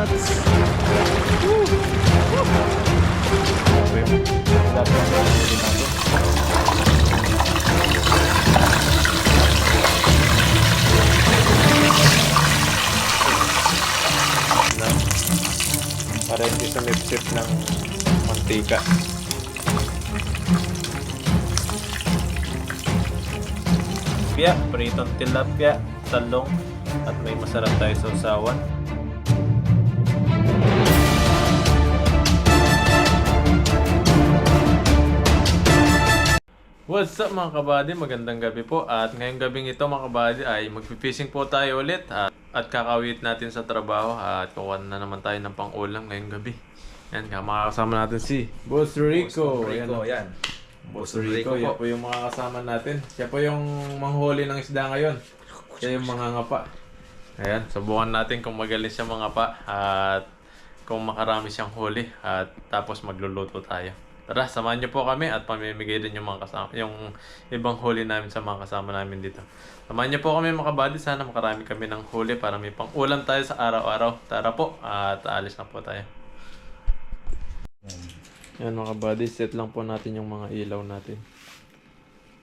nuts. Woo! Grabe yung dati ang nabili natin. Para hindi sumipsip ng mantika. Pritong tilapia, talong, at may masarap tayo sa usawan. What's up mga kabady? Magandang gabi po. At ngayong gabing ito mga kabady ay magpipishing po tayo ulit at kakawit natin sa trabaho at kukuha na naman tayo ng pang-ulam ngayong gabi. Yan, makakasama natin si Boss Rico. Yan. Boss Rico, yan po yung mga kasama natin. Siya po yung manghuli ng isda ngayon. Siya yung mga ngapa. Ayan, subukan natin kung magaling siya mga ngapa at kung makarami siyang huli at tapos magluluto tayo. Tara, samahan niyo po kami at pamimigay din yung mga kasama, yung ibang huli namin sa mga kasama namin dito. Samahan niyo po kami mga kabady, sana makarami kami ng huli para may pang-ulam tayo sa araw-araw. Tara po at aalis na po tayo. Yan mga buddy, set lang po natin yung mga ilaw natin.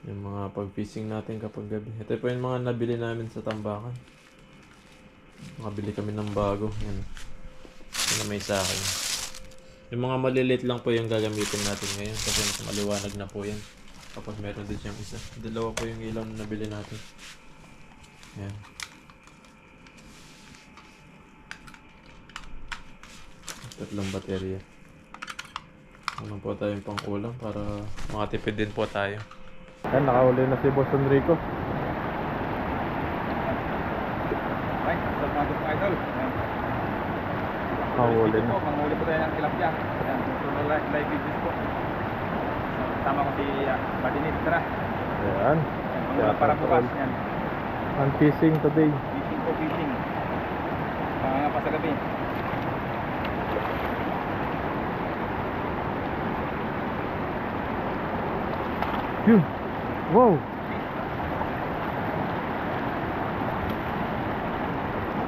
Yung mga pag-fishing natin kapag gabi. Ito po yung mga nabili namin sa tambakan. Nakabili kami ng bago. Yan. Yan na may sa akin. Yung mga maliliit lang po yung gagamitin natin ngayon kasi mas maliwanag na po yan. Tapos meron din siyang isa. Dalawa po yung ilaw na nabili natin. Yan. Tatlong baterya. Ano po tayong pang-ulam para makatipid din po tayo. Yan, nakahuli na si Boss Enrico. Ay, sa mga idol. Nakahuli na. Manghuli po tayo ng tilapia. Yan, live videos po. Sama ko si Badinit. Tara. Yan. Manghuli para bukas. Yan. Ang fishing today. Fishing po, fishing. Panganga pa sa gabi. Yun! Wow!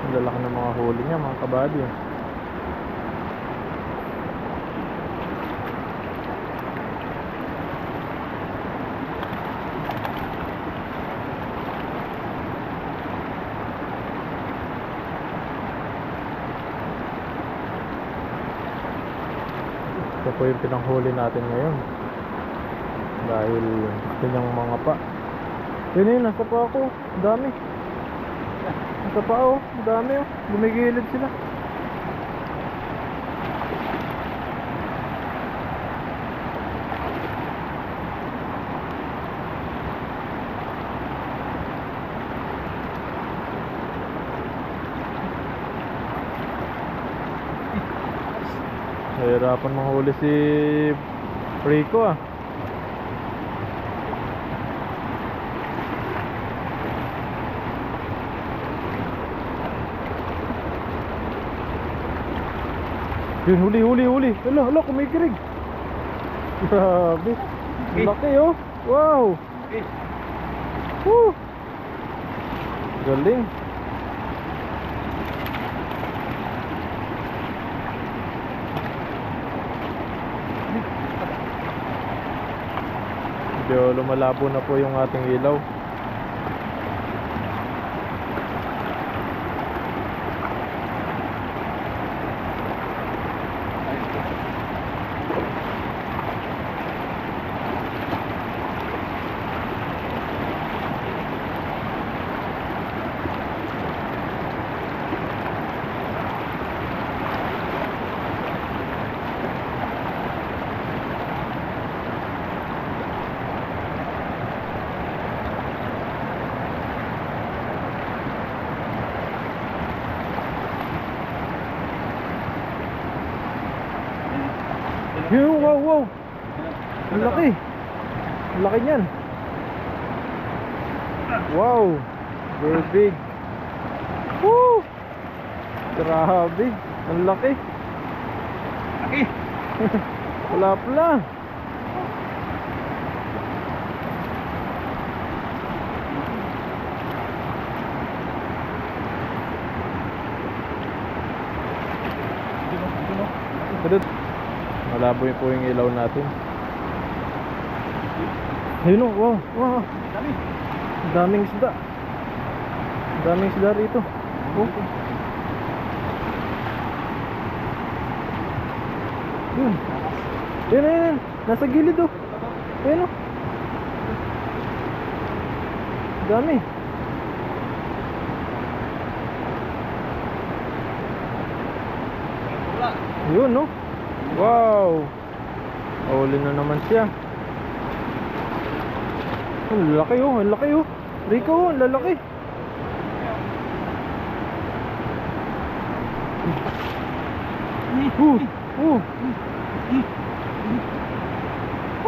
Ang lalaki ng mga huli niya mga kabady. Ito po yung pinanghuli natin ngayon. Dahil gusto niyang mga pa. Yun, nasa pa ako. Dami. Nasa pa ako. Dami oh. Gumigilid sila. Nahirapan manghuli si Rico ah. Yun, huli. Hala, kumikirig. Grabe. Ang laki oh. Wow. Woo. Galing. Medyo lumalabo na po yung ating ilaw. Wow. Ang laki. Ang laki niyan. Wow. Very big. Woo! Grabe. Ang laki. Laki. Pula-pula. Ito. Malabo po yung ilaw natin. Ayun o, wow, wow. Dami. Daming isda. Daming isda rito. Oh. Yun. Yun. Nasa gilid oh. Ayun oh. Dami. Yun no. Wow. Huli na naman siya. Ang laki oh, ang laki oh. Rico oh, ang lalaki.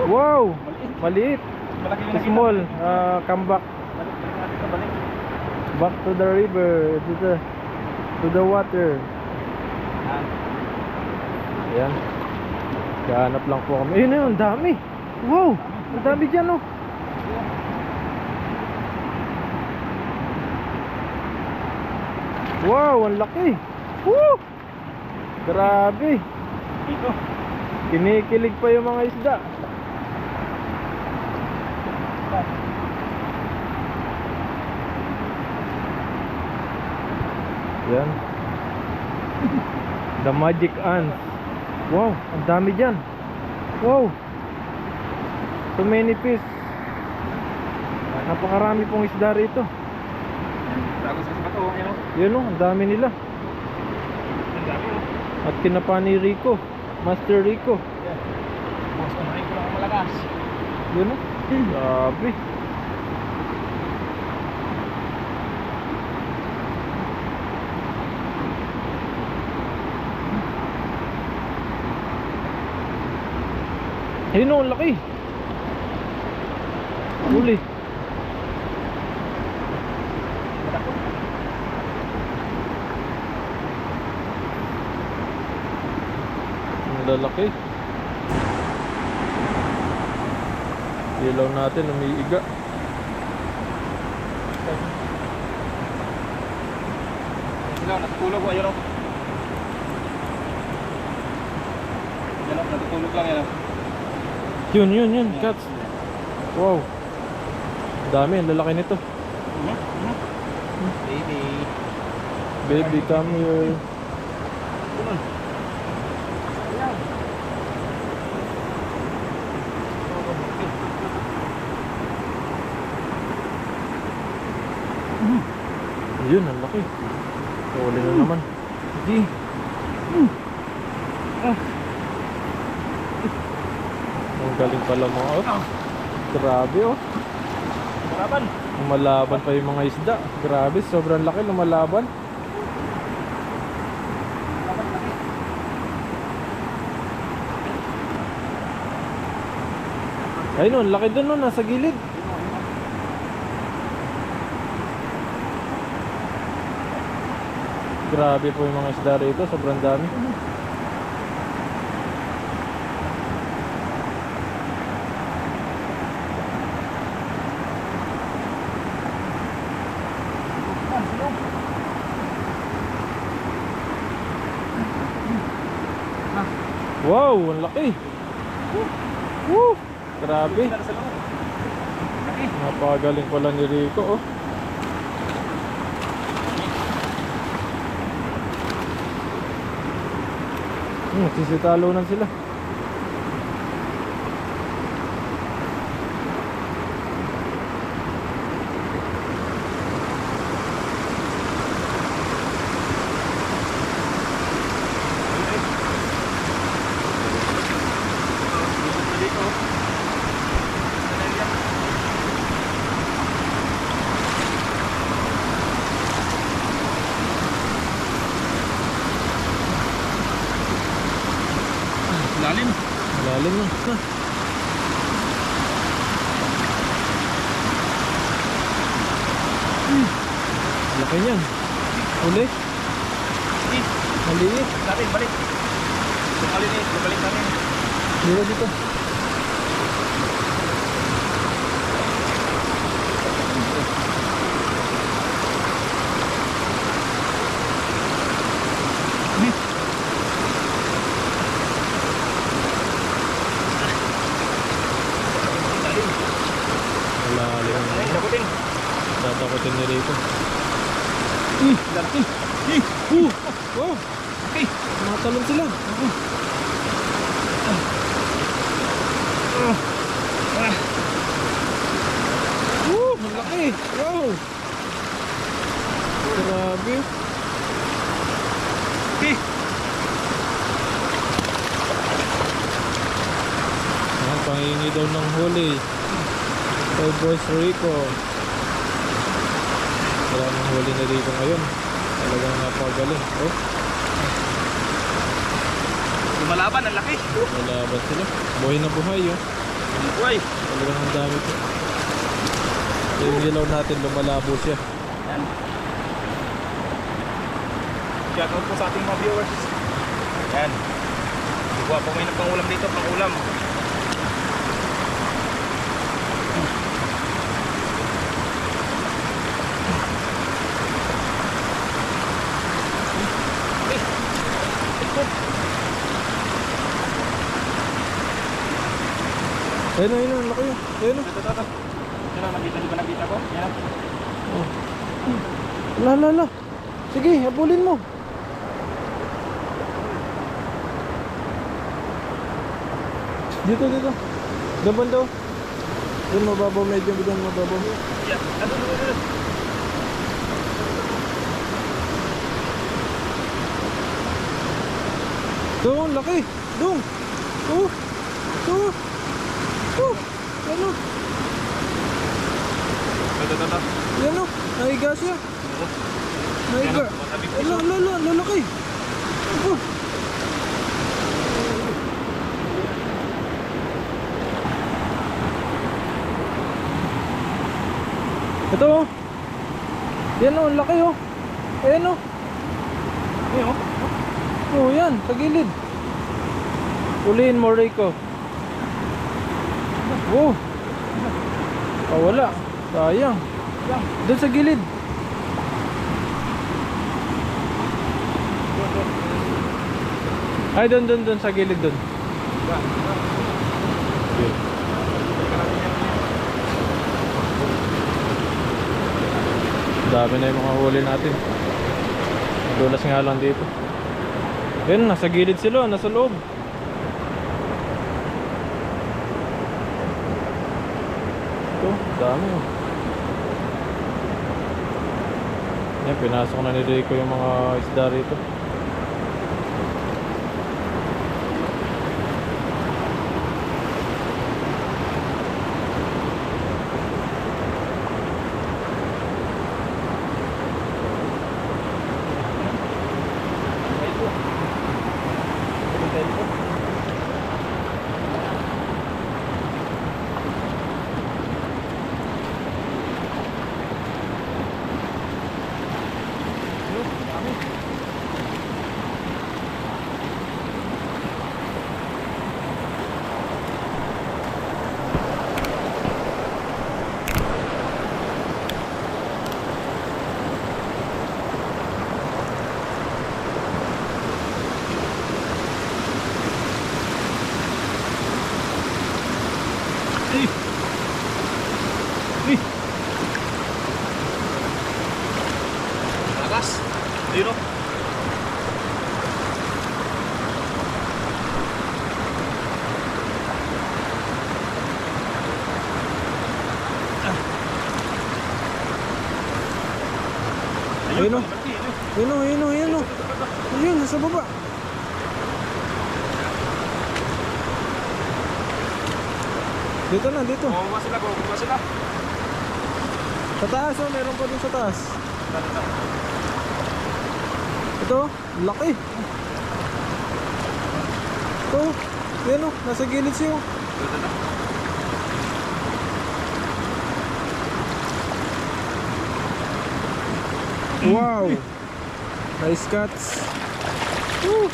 Wow, maliit. Malaki yung nakita. Small, come back. Balik. Back to the river, to the water. Ayan. Gahanap lang po kami. Ayun na yun, ang dami. Wow, ang dami dyan oh. Wow, ang laki. Woo! Grabe. Dito. Kinikilig pa yung mga isda. Yan. The magic ants. Wow, ang dami dyan. Wow. So many fish. Napakarami pong isda rito. Tapos sa bato, yan o. Yun o, ang dami nila. Ang dami o. At kinapa ni Rico, Master Rico. Yan. Boss, kumain ko lang ang malakas. Yun o. Grabe. Ayun o, ang laki. Huli. Ang lalaki. Ilaw natin umiiga. Sila, natutulog o. Ayun o. Yan o, natutulog lang yan o. Yun, cats. Wow. Dami, ang lalaki nito. Baby. Baby, come here. Tunod. Yun, ang laki. Huli na naman. Sige. Ang galing pala mga Grabe oh. Malaban. Lumalaban pa yung mga isda. Grabe, sobrang laki lumalaban. Ayun oh, ang laki dun oh, nasa gilid. Grabe po yung mga isda rito, sobrang dami. Wow, ang laki. Woo! Grabe. Napakagaling pala ni Rico oh. Sisitalunan sila. Lalim. Lalim na. Laki niyan. Uli. Maliit. Natin, balik. Balik natin. Dito. Wow! Okay. Matalon sila. Ang laki. Wow! Grabe. Okay. Ayan, pangingi daw ng huli. Kay Boss Rico. Wala nang huli na dito ngayon. Talagang napagaling. Oh, Lumalaban, ang laki. nalaban sila. Buhay na buhay, oh. Uy. Talagang ang dami po. Yung ilaw natin, lumalabo siya. Yan. Shout out po sa ating mga viewers. Yan. Kuha po may nagpangulam dito, pangulam. Ayun na, ang laki. Ayun na. Ito. Yan ang nakita, di ba nakita ko? Yan. La. Sige, habulin mo. Dito. Daban daw. Doon mababaw, medyo doon mababaw. Yan. Ano. Doon, laki. Doon. Oh. Ano? Ito. Yan o. Nahiga siya. Nahiga. Lalaki. Oh. Ito o. Yan o, laki o. Ayan o. Ayan. Oh, yan, sa gilid. Ulihin mo, Rico. Oh. Wala. Sayang. Doon sa gilid. Ay, doon sa gilid doon. Dami na yung mga huli natin. Dulas nga lang dito. Yan, nasa gilid sila, nasa loob. Ito, dami oh. Yan, pinasok na ni Rico yung mga isda rito. Lakas. Dito. Ayun o. Ayun o. Ayun, nasa baba. Dito na, dito. Bumaba sila. Sa taas oh, meron pa dun sa taas. Ito, laki. Ito, yan o, nasa gilid siya. Wow! Nice cuts. Woo!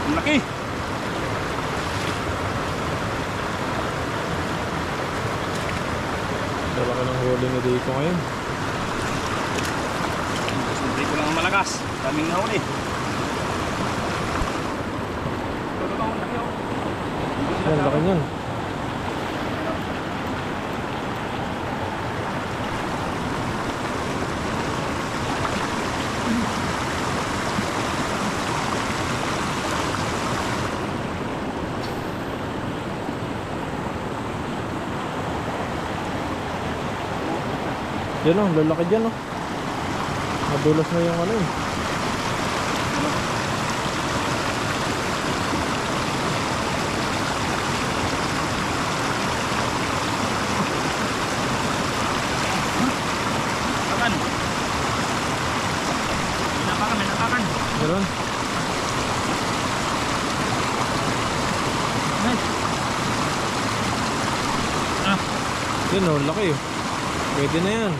Ang laki. Dala ka ng huli ni dito ngayon. Hindi ko lang ang malakas. Daming nahuli. Yan, laki niyan. Yan o, lalaki dyan o. Madulas na yung ano eh. Napakan. May napakan. Meron. Nice. Yan o, laki o. Pwede na yan.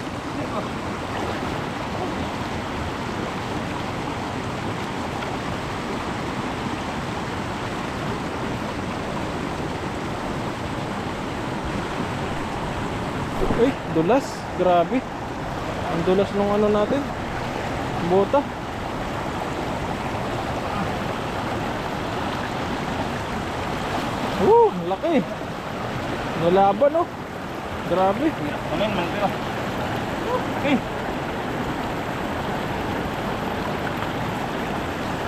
Uy, dulas. Grabe. Ang dulas nung ano natin. Bota. Laki. Nalaban oh. Grabe. Amen, man kayo. Okay.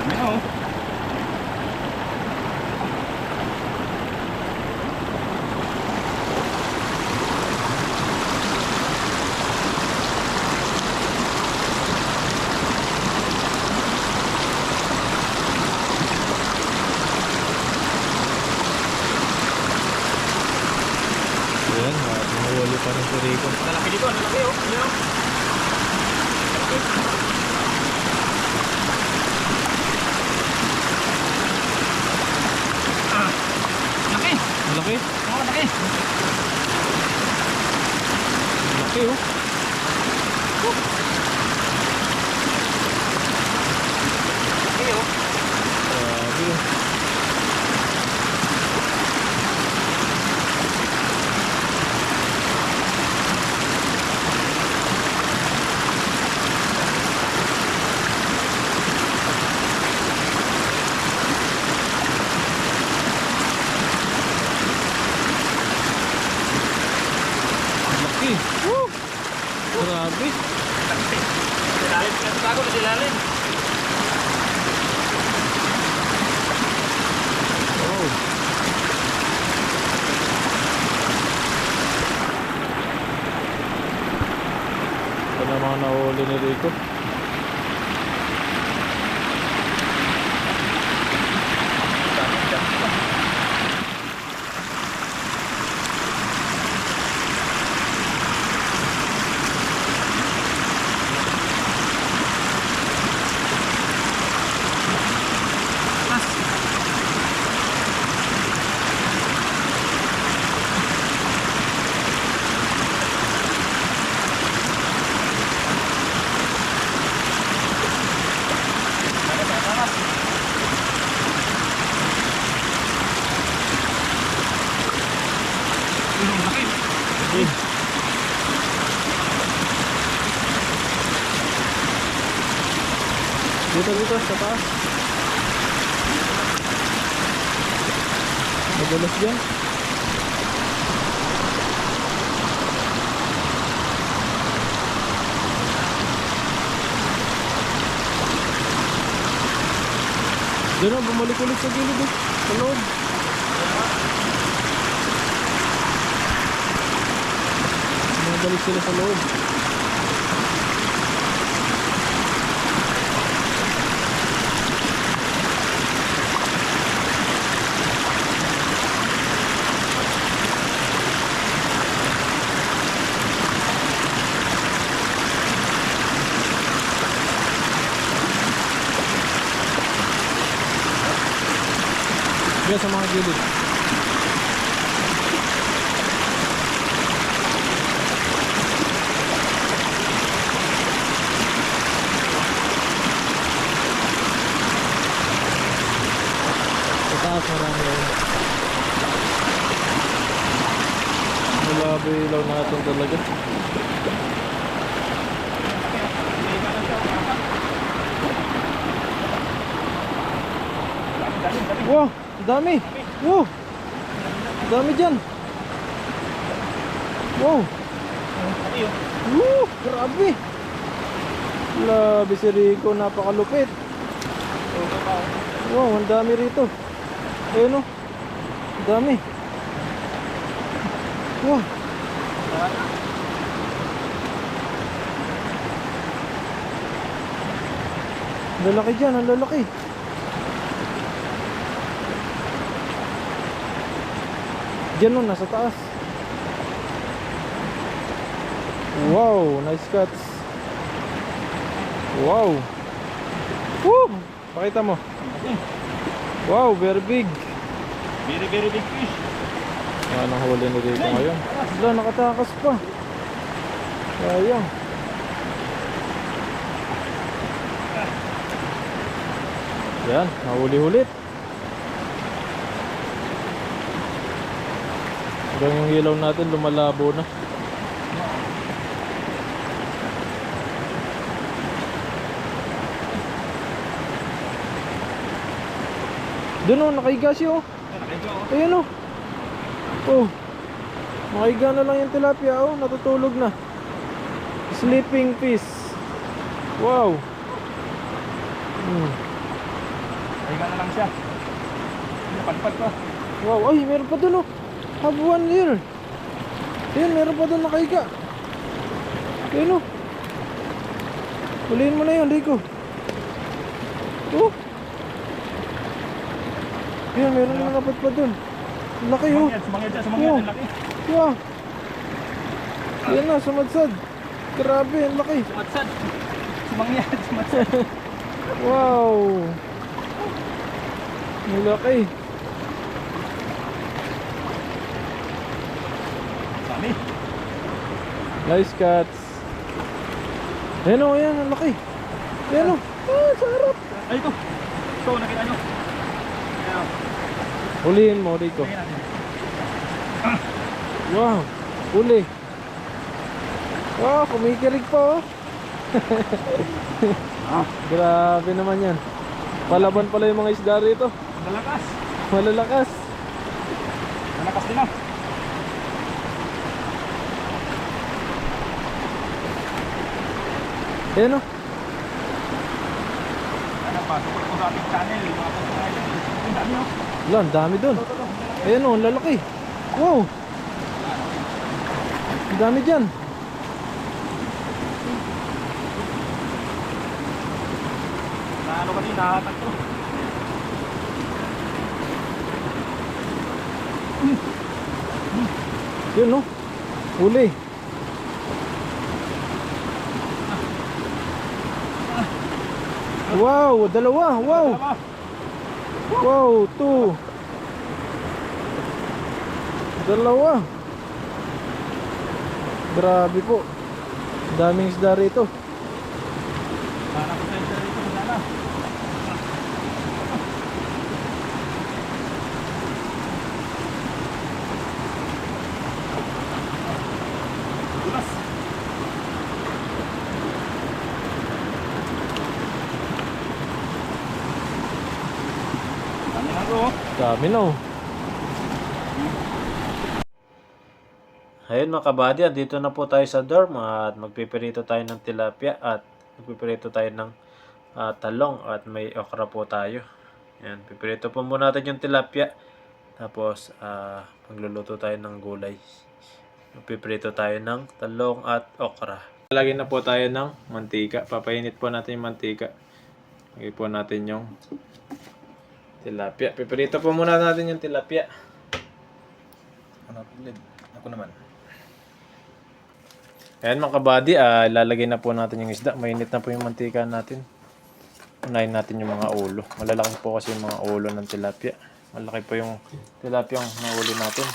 Amen oh. Ayan, mahuli pa rin si Rico. Lalaki dito, lalaki oh. Ayan oh. Laki. Laki. Oo, laki. Laki oh. Laki oh. Grabe oh. Laki. Woo! Grabe. Silalim, pinatago na silalim. Oh. Ito na mga nahuli ni Rico. Dito sa taas. Madulas dyan. Diyan o, bumalik ulit sa gilid eh. Sa loob. Bumalik sila sa loob. Diyan sa mga gilid. Sa taas marami yun. Malabi ilaw natin talaga. Wow! Dami! Wow! Dami dyan! Wow! Woo! Grabe! Grabe si Rico, napakalupit! Wow, ang dami rito! Ayun o! Dami! Wow! Lalaki dyan, ang lalaki. Diyan nasa taas. Wow, nice cuts. Wow. Woo! Pakita mo. Wow, very big. Very, very big fish. Yan ang huli ni Rico ngayon. Wala, nakatakas pa. Sayang. Yan, nahuli-hulit. Hanggang yung ilaw natin lumalabo na. Doon o, nakahiga siya o. Ayan o. Oh, nakahiga na lang yung tilapia o. Natutulog na. Sleeping fish. Wow. Higa na lang siya. Napadpad pa. Wow, ay meron pa doon o. Habuan here. Ayan, meron pa doon nakahiga. Ayan o. Huliin mo na yun, Rico. Oh. Ayan, meron na napat pa doon. Laki o. Sumangyad, laki. Wow. Ayan na, sumadsad. Grabe, ang laki. Sumadsad. Sumadsad. Wow. Ang laki. Dami. Nice cuts. Ayan o, ayan, ang laki. Ayan o. Ah, sa harap. Ay, ito. Ito, nakita nyo. Ayan. Huliin mo, Rico. Tingnan natin. Wow, huli. Wow, kumikilig pa oh. Grabe naman yan. Palaban pala yung mga isda rito. Malakas. Malalakas. Malakas din ah. Ayan o. Ano pa? Support ko sa ating channel. Mga subscribers. Ang dami oh. Wala, ang dami dun. Ayan o, ang lalaki. Wow. Ang dami dyan. Na ano kasi nahatag ko. Yun o. Huli. Wow, dalawa. Wow. Wow, two. Dalawa. Grabe po. Daming isda rito. Sana ko sa isa rito. Sana. Dulas. Dami na to. Dami no. Ayun mga kabady, dito na po tayo sa dorm at magpipirito tayo ng tilapia at magpipirito tayo ng talong at may okra po tayo. Ayan, pipirito po muna natin yung tilapia. Tapos magluluto tayo ng gulay. Magpipirito tayo ng talong at okra. Lagyan na po tayo ng mantika. Papainit po natin yung mantika. Lagyan po natin yung tilapia. Pipirito po muna natin yung tilapia. Ano, ako naman. Ayan mga kabady, lalagay na po natin yung isda. Mainit na po yung mantika natin. Unahin natin yung mga ulo. Malalaki po kasi yung mga ulo ng tilapia. Malaki po yung tilapia yung nahuli natin.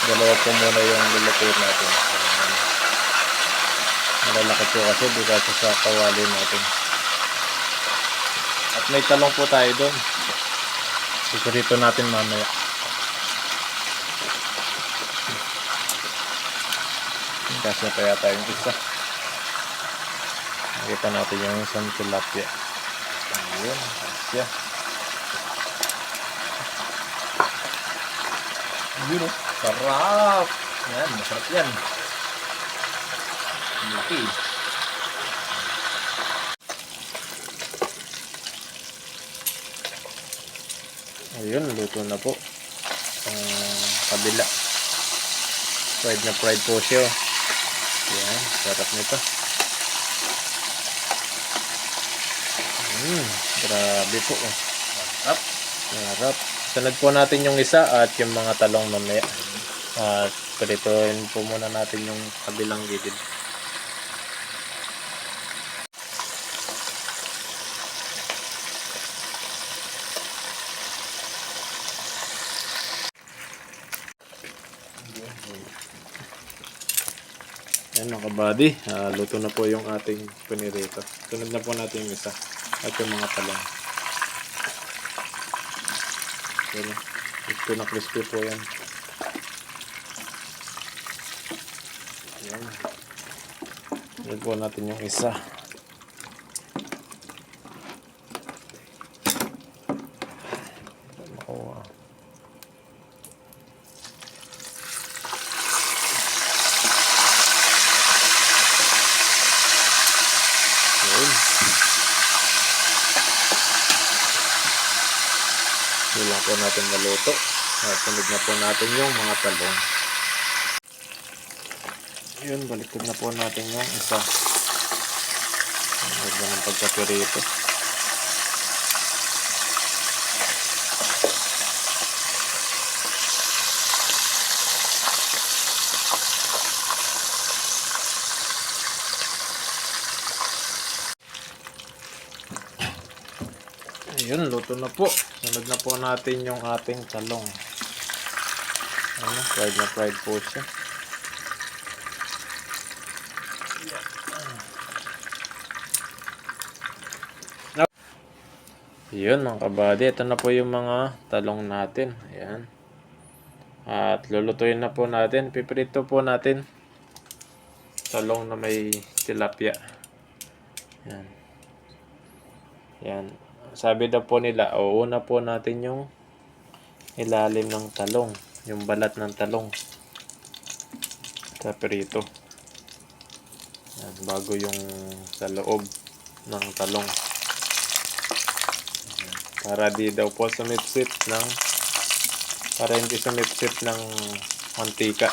Dalawa po muna yung lulutuin natin. Malalaki po kasi di kasi sa kawali natin. At may talong po tayo doon. Sikurito natin mamaya. Kasi pa yata yung isa. Nakita natin yung isang tilapia. Ayun, siya. Yun oh, sarap! Yan, masarap yan. Laki. Ayun, luto na po. Ang kabila. Fried na fried po siya. Yan, sarap nito. Grabe po. Sarap. Sarap. Sunod po natin yung isa at yung mga talong mamaya. At prituin po muna natin yung kabilang gilid. Yan mga kabady, luto na po yung ating pinirito. Sunod na po natin yung isa at yung mga talong. Yan, crispy na crispy po yan. Yan. Sunod po natin yung isa. Makuha. Hindi lang po natin maluto. At sunod na po natin yung mga talong. Yun, baliktad na po natin yung isa. Ganda ng pagkapirito. Ayun, luto na po. Sunod na po natin yung ating talong. Ano, fried na fried po siya. Yun mga kabady, ito na po yung mga talong natin. Ayan. At lulutuin na po natin. Piprito po natin talong na may tilapia. Ayan. Ayan. Sabi daw po nila, una po natin yung ilalim ng talong. Yung balat ng talong. Piprito. Ayan, bago yung sa loob ng talong. Para di daw po sumipsip ng para hindi sumipsip ng mantika.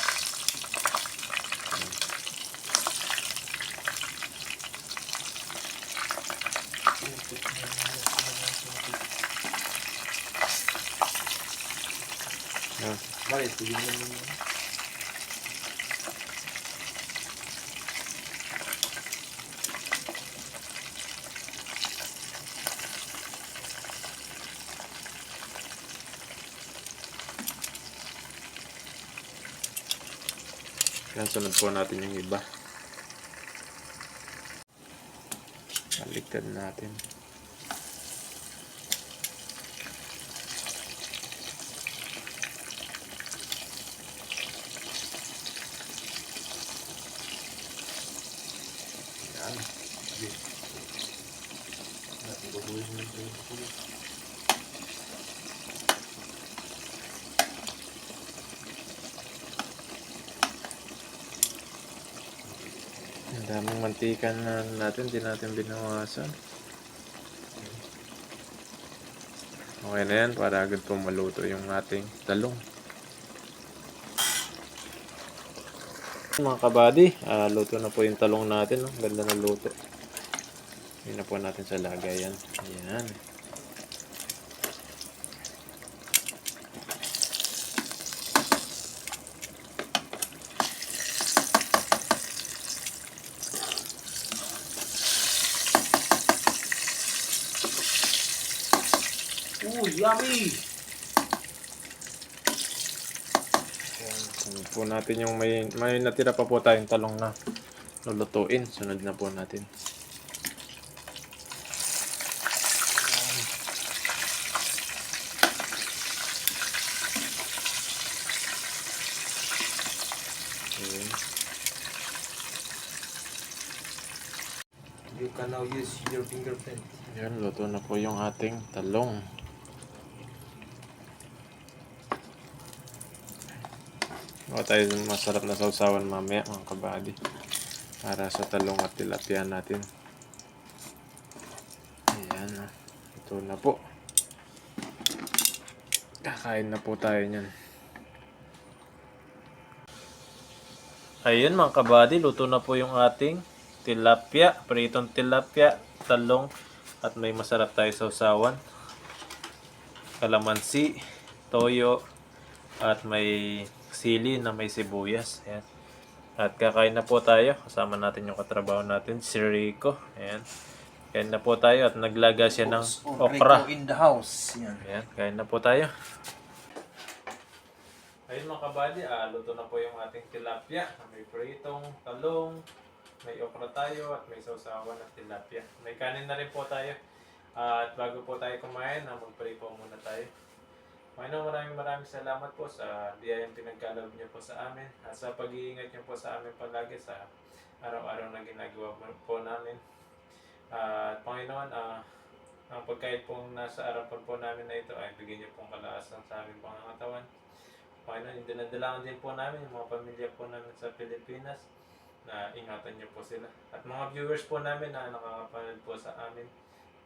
Yan, sunod po natin yung iba. Baliktad natin. Ang daming mantika na natin, di natin binawasan. Okay na yan, para agad po maluto yung ating talong. Mga kabady, luto na po yung talong natin. No? Ganda na luto. Hindi na po natin sa lagayan. Ayan. Yummy! Sunod po natin yung may natira pa po tayong talong na lulutuin. Sunod na po natin. Okay. You can now use your fingerprint. Yan, luto na po yung ating talong. O tayo masarap na sausawan mamaya mga kabady. Para sa talong at tilapia natin. Ayan. Ito na po. Kakain na po tayo niyan. Ayun mga kabady, luto na po yung ating tilapia, pritong tilapia, talong, at may masarap tayo sa usawan. Kalamansi, toyo, at may sili na may sibuyas. Ayan. At kakain na po tayo. Kasama natin yung katrabaho natin, si Rico. Ayan. Kain na po tayo at naglaga siya ng okra. Rico in the house. Yan. Ayan, kain na po tayo. Ayun mga kabady, luto na po yung ating tilapia. May pritong talong, may okra tayo at may sausawan at tilapia. May kanin na rin po tayo. At bago po tayo kumain, mag-pray po muna tayo. Panginoon, maraming salamat po sa biyayang pinagkaloob niyo po sa amin at sa pag-iingat niyo po sa amin palagi sa araw-araw na ginagawa po namin. At Panginoon, ang pagkain pong nasa harapan po namin na ito ay bigyan niyo pong kalaasan sa aming pangangatawan. Panginoon, dinadalakan din po namin yung mga pamilya po namin sa Pilipinas na ingatan niyo po sila. At mga viewers po namin na nakakapanood po sa amin,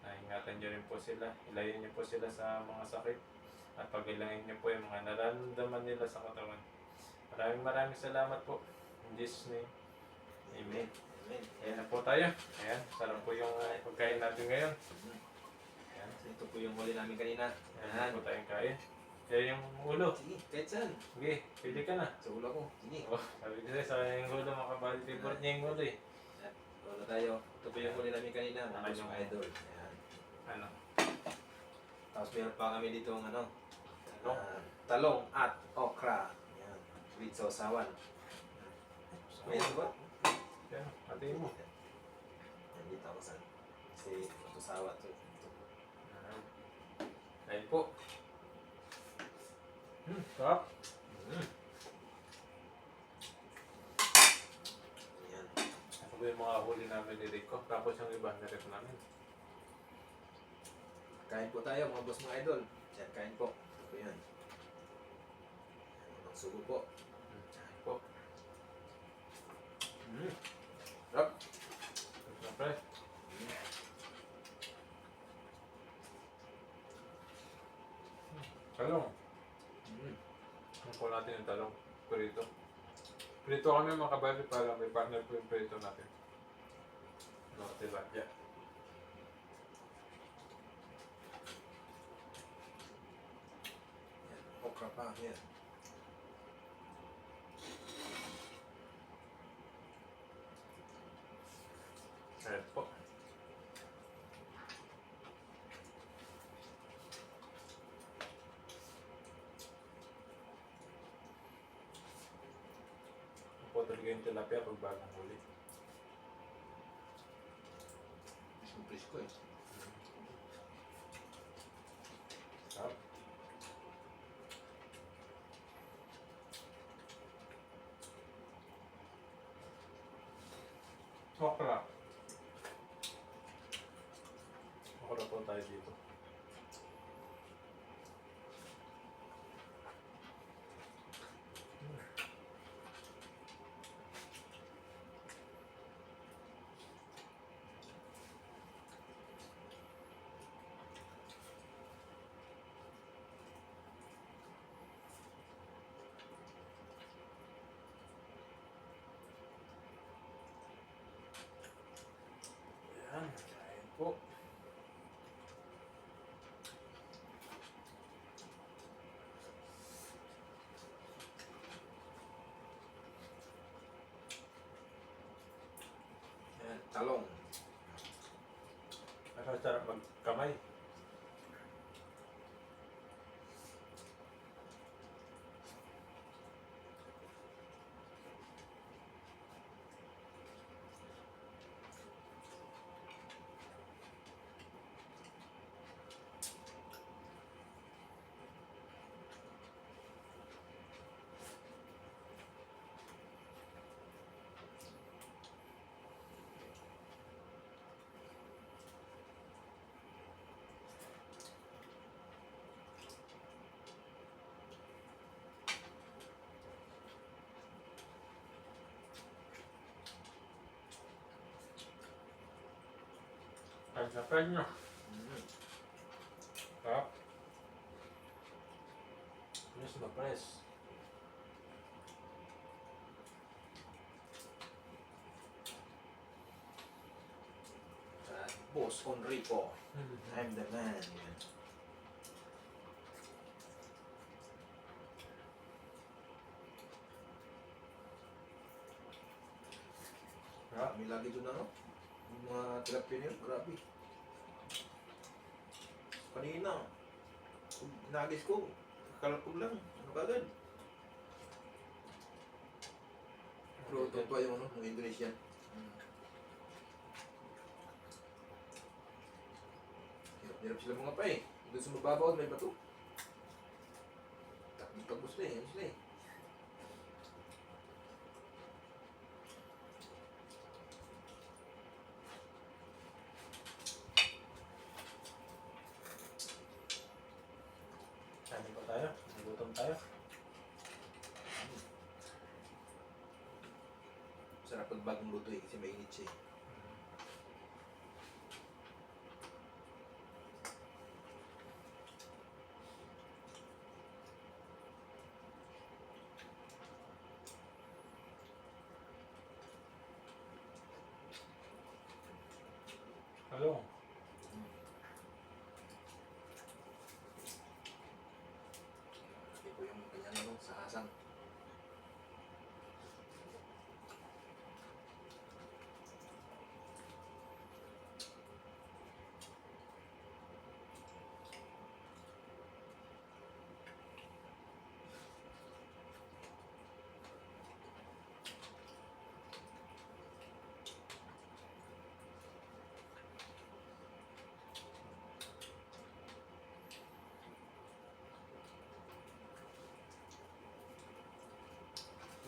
na ingatan niyo rin po sila. Ilayin niyo po sila sa mga sakit at pagilangin niyo po yung mga nararamdaman nila sa katawan. Maraming salamat po. In Jesus' name, Amen. Amen. Ayan na po tayo. Ayan, sarap po yung pagkain natin ngayon. Ayan, Ito po yung huli namin kanina. ayan na po tayong kain. Kaya yung ulo. Sige, kahit saan. Sige, pili ka na. Sa ulo ko. Sige. Oh, sabi ko sa'yo, sa yung ulo, makabali favorite niya yung ulo eh. Ulo tayo. Ito po yung huli namin kanina. Ano Tapos yung- yung idol. Ayan. Ano? Tapos meron pa kami dito ng ano. Talong. Talong at okra. Ayan. With sausawan. Ayan, diba? Ayan, hatiin mo. Ayan, dito ako saan. Kasi sausawa to. Ayan. Ayun po. Sarap. Ayan. Ito po yung mga huli namin ni Rico. Tapos yung iba na rin namin. Kain po tayo mga boss mga idol. Yan, kain po. Ito po yan. Ang sugo po. Ayan po. Sarap. Siyempre. Talong. Ano po natin yung talong? Prito. Prito kami mga kabali para may partner po yung prito natin. No, tilapia. Yan. Okra pa. Yan. Ayan po. Ano po talaga yung tilapia pag bagong huli. Presko ko eh. Sarap. Okra. Okra po tayo dito. Ayan, kain po. Yan. Talong. Ang sarap magkamay. Ang sarap nyo. Sarap. Press ba, press? Boss Enrico. I'm the man. May lagi doon ano? Yung mga tilapia niyo, grabe. Kanina, nagis ko, kalapog lang. Ano kagad? Pero totoo yung ano, ng Indonesian. Hirap sila mga pa eh. Doon sa mababaw, may bato. Takbo sila eh. Ano sila eh. Sabi pa tayo. Nagutom tayo. Sarap pag bagong luto eh, kasi mainit siya eh. Hello. Ito yung kanyang ano, sa asang.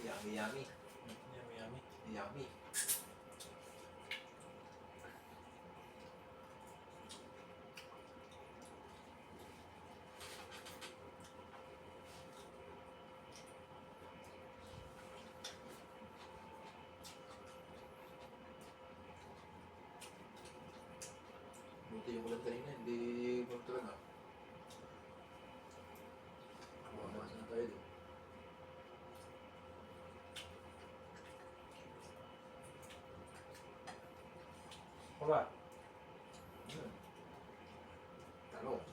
Yummy, yummy. Yummy, yummy. Yummy. Buti yung ulan kanina, hindi mo talaga. Bumamas na tayo doon. Wala. Talong.